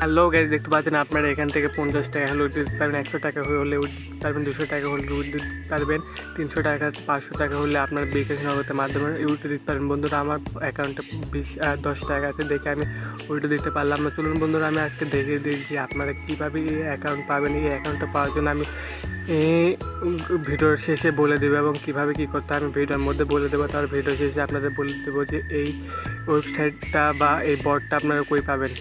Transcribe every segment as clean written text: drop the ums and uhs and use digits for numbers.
Hello guys, দেখতে পাচ্ছেন আপনারা এখান থেকে 50 টাকা হলে উঠতে পারবেন, 100 টাকা হলে উঠতে পারবেন, 200 টাকা হলে উঠতে পারবেন, 300 টাকা 500 টাকা হলে আপনার বিকাশ নগদের মাধ্যমে উঠতে দিতে পারবেন। বন্ধুরা, আমার অ্যাকাউন্টে 10 টাকা আছে দেখে আমি উল্টে দিতে পারলাম না। চলুন বন্ধুরা, আমি আজকে দেখিয়ে দিই যে আপনারা কীভাবে এই অ্যাকাউন্ট পাবেন। এই অ্যাকাউন্টটা পাওয়ার জন্য আমি এই ভিডিওর শেষে বলে দেবো এবং কীভাবে কী করতে হবে আমি ভিডিওর মধ্যে বলে দেবো। তার ভিডিও শেষে আপনাদের বলে দেবো যে এই ওয়েবসাইটটা বা এই বটটা আপনারা কই পাবেন।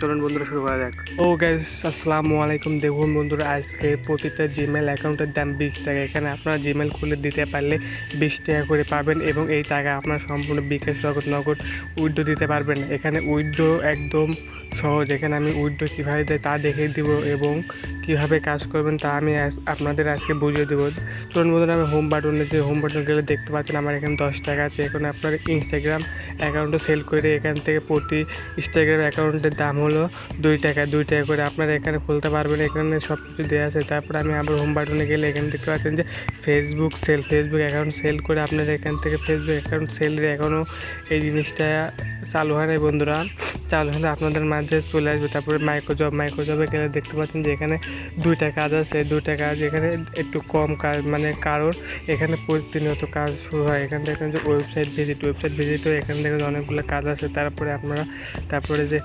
চলুন বন্ধুরা, শুরু করা যাক। ও গাইস, আসসালামু আলাইকুম। দেখুন বন্ধুরা, আজকে প্রতিটা জিমেল অ্যাকাউন্টের দাম 20 টাকা। এখানে আপনারা জিমেল খুলে দিতে পারলে 20 টাকা করে পাবেন এবং এই টাকা আপনারা সম্পূর্ণ বিকাশ নগদ উইথড্র দিতে পারবেন। এখানে উইথড্র একদম সহজ। এখানে আমি উইথড্র কীভাবে দেয় তা দেখিয়ে দিব এবং কীভাবে কাজ করবেন তা আমি আপনাদের আজকে বুঝিয়ে দেবো। চলুন বন্ধুরা, আমি হোম বাটনে যে হোম বাটন গেলে দেখতে পাচ্ছেন আমার এখানে 10 টাকা আছে। এখন আপনার ইনস্টাগ্রাম অ্যাকাউন্টে সেল করে এখান থেকে প্রতি ইনস্টাগ্রাম অ্যাকাউন্টের দাম হলো 2 টাকা করে আপনারা এখানে খুলতে পারবেন। এখানে সব কিছু দেওয়া আছে। তারপরে আমি আবার হোম বাটনে গেলে এখানে দেখতে পাচ্ছেন যে ফেসবুক অ্যাকাউন্ট সেল করে আপনারা এখান থেকে ফেসবুক অ্যাকাউন্ট সেলের এখনও এই জিনিসটা চালু হয় নাই বন্ধুরা। চালু হলে আপনাদের মাঝে চলে আসবে। তারপরে মাইক্রোজবে গেলে দেখতে পাচ্ছেন যে এখানে 2টা কাজ আছে। 2টা কাজ এখানে একটু কম কাজ, মানে কারণ এখানে প্রতিনিয়ত কাজ শুরু হয়। এখান থেকে যে ওয়েবসাইট ভিজিটও এখানে দেখেন অনেকগুলো কাজ আছে। তারপরে যে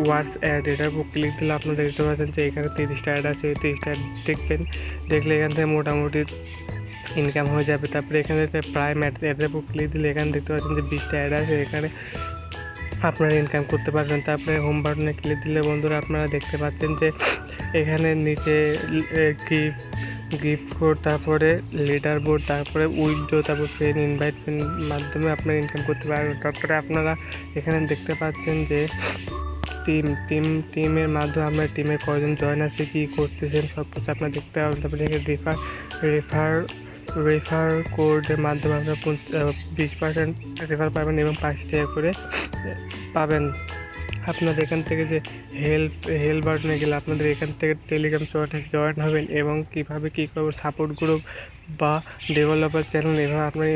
ওয়ার্স অ্যাড, এটার উপর ক্লিক দিলে আপনারা দেখতে পাচ্ছেন যে এখানে 30টা অ্যাড আছে। 30টা অ্যাড দেখলে এখান থেকে মোটামুটি ইনকাম হয়ে যাবে। তারপরে এখানে প্রাইম অ্যাডের উপর ক্লিক দিলে এখানে দেখতে পাচ্ছেন যে 20টা অ্যাড আছে। এখানে আপনারা ইনকাম করতে পারবেন। তারপরে হোম বাটনে ক্লিক দিলে বন্ধুরা আপনারা দেখতে পাচ্ছেন যে এখানে নিচে গিফট কোড, তারপরে লিডার বোর্ড, তারপরে উইথড্র, তারপর ফ্রেন্ড ইনভাইট মাধ্যমে আপনারা ইনকাম করতে পারবেন। তারপরে আপনারা এখানে দেখতে পাচ্ছেন যে টিমের মাধ্যমে আপনার টিমে কয়জন জয়েন আছে, কী করতেছেন সব কিছু আপনারা দেখতে পাবেন। তারপরে রেফার কোডের মাধ্যমে আপনারা 20% রেফার পাবেন এবং 5 টাকা করে পাবেন। আপনাদের এখান থেকে যে হেল্প বাটনে গেলে আপনাদের এখান থেকে টেলিগ্রাম জয়েন হবেন এবং কীভাবে কী করবেন সাপোর্ট গ্রুপ বা ডেভেলপার চ্যানেল এভাবে আপনারা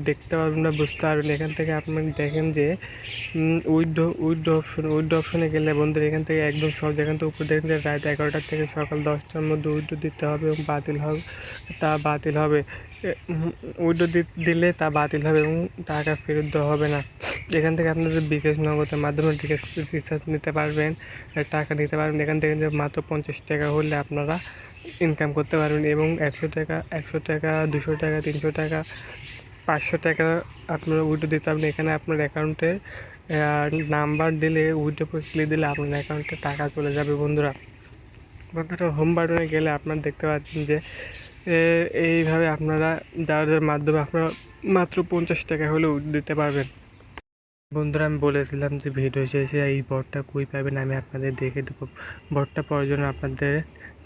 দেখতে পারবেন বা বুঝতে পারবেন। এখান থেকে আপনারা দেখেন যে উইথড্র অপশনে গেলে বন্ধুরা এখান থেকে একদম সব এখান থেকে উপর দেখেন যে রাত 11টা থেকে সকাল 10টার মধ্যে উইথড্র দিতে হবে এবং বাতিল হবে। উইথড্র দিলে তা বাতিল হবে এবং টাকা ফেরত দেওয়া হবে না। এখান থেকে আপনাদের বিকাশ নগদের মাধ্যমে রিচার্জ নিতে পারবেন, টাকা নিতে পারবেন। এখান থেকে যে মাত্র 50 টাকা হলে আপনারা ইনকাম করতে পারবেন এবং 100 টাকা 200 টাকা 300 টাকা 500 টাকা আপনারা উইথড্র দিতে পারবেন। এখানে আপনার অ্যাকাউন্টে নাম্বার দিলে উইথড্র ক্লিক দিলে আপনার অ্যাকাউন্টে টাকা চলে যাবে। বন্ধুরা, হোম বাটনে গেলে আপনারা দেখতে পাচ্ছেন যে এইভাবে আপনারা যাদের মাধ্যমে আপনারা মাত্র 50 টাকা হলে উইথড্র দিতে পারবেন। বন্ধুরা, আমি বলেছিলাম যে ভিডিও শেষে এই বটটা কই পাবেন আমি আপনাদের দেখে দেবো। বটটা পাওয়ার জন্য আপনাদের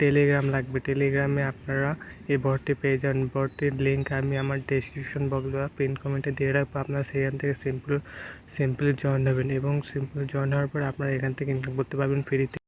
টেলিগ্রাম লাগবে। টেলিগ্রামে আপনারা এই বটটি পেয়ে যান। বটটির লিঙ্ক আমি আমার ডেসক্রিপশন বক্স বা পিন কমেন্টে দিয়ে রাখবো। আপনারা সেখান থেকে সিম্পলি জয়েন হবেন এবং সিম্পলি জয়েন হওয়ার পর আপনারা এখান থেকে ইনকাম করতে পারবেন ফ্রিতে।